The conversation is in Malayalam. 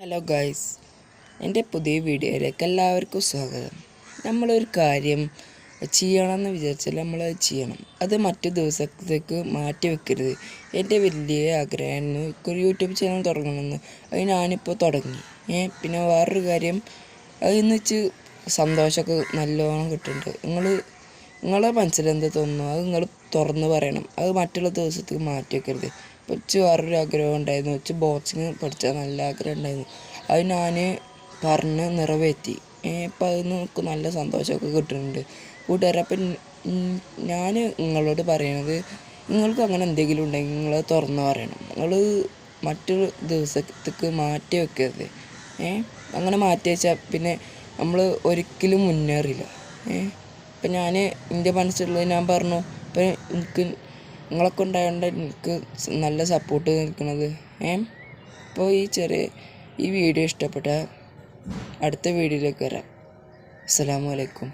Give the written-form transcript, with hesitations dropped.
ഹലോ ഗൈസ്, എൻ്റെ പുതിയ വീഡിയോയിലേക്ക് എല്ലാവർക്കും സ്വാഗതം. നമ്മളൊരു കാര്യം ചെയ്യണമെന്ന് വിചാരിച്ചാൽ നമ്മളത് ചെയ്യണം. അത് മറ്റു ദിവസത്തേക്ക് മാറ്റി വെക്കരുത്. എൻ്റെ വലിയ ആഗ്രഹമായിരുന്നു ഒരു യൂട്യൂബ് ചാനൽ തുടങ്ങണമെന്ന്. അത് ഞാനിപ്പോൾ തുടങ്ങി. പിന്നെ വേറൊരു കാര്യം, അതിന്ന് വെച്ച് സന്തോഷമൊക്കെ നല്ലോണം കിട്ടുന്നുണ്ട്. നിങ്ങളെ മനസ്സിലെന്ത് തോന്നുന്നു അത് നിങ്ങൾ തുറന്ന് പറയണം. അത് മറ്റുള്ള ദിവസത്തേക്ക് മാറ്റി വെക്കരുത്. വെച്ച് വേറൊരു ആഗ്രഹം ഉണ്ടായിരുന്നു, വെച്ച് ബോക്സിങ് പഠിച്ചാൽ നല്ല ആഗ്രഹം ഉണ്ടായിരുന്നു. അത് ഞാൻ പറഞ്ഞ് നിറവേറ്റി. ഇപ്പം അതിന് നമുക്ക് നല്ല സന്തോഷമൊക്കെ കിട്ടുന്നുണ്ട് കൂട്ടുകാരെ. അപ്പം ഞാൻ നിങ്ങളോട് പറയണത്, നിങ്ങൾക്ക് അങ്ങനെ എന്തെങ്കിലും ഉണ്ടെങ്കിൽ നിങ്ങൾ തുറന്ന് പറയണം. നിങ്ങൾ മറ്റൊരു ദിവസത്തേക്ക് മാറ്റി വെക്കരുത്. അങ്ങനെ മാറ്റി വെച്ചാൽ പിന്നെ നമ്മൾ ഒരിക്കലും മുന്നേറില്ല. ഇപ്പം ഞാൻ എൻ്റെ മനസ്സിലുള്ളത് ഞാൻ പറഞ്ഞു. ഇപ്പം എനിക്ക് നിങ്ങളൊക്കെ ഉണ്ടായതുകൊണ്ട് എനിക്ക് നല്ല സപ്പോർട്ട് നിൽക്കുന്നത്. അപ്പോൾ ഈ വീഡിയോ ഇഷ്ടപ്പെട്ടാൽ അടുത്ത വീഡിയോയിലേക്ക് വരാം. അസ്സലാമു അലൈക്കും.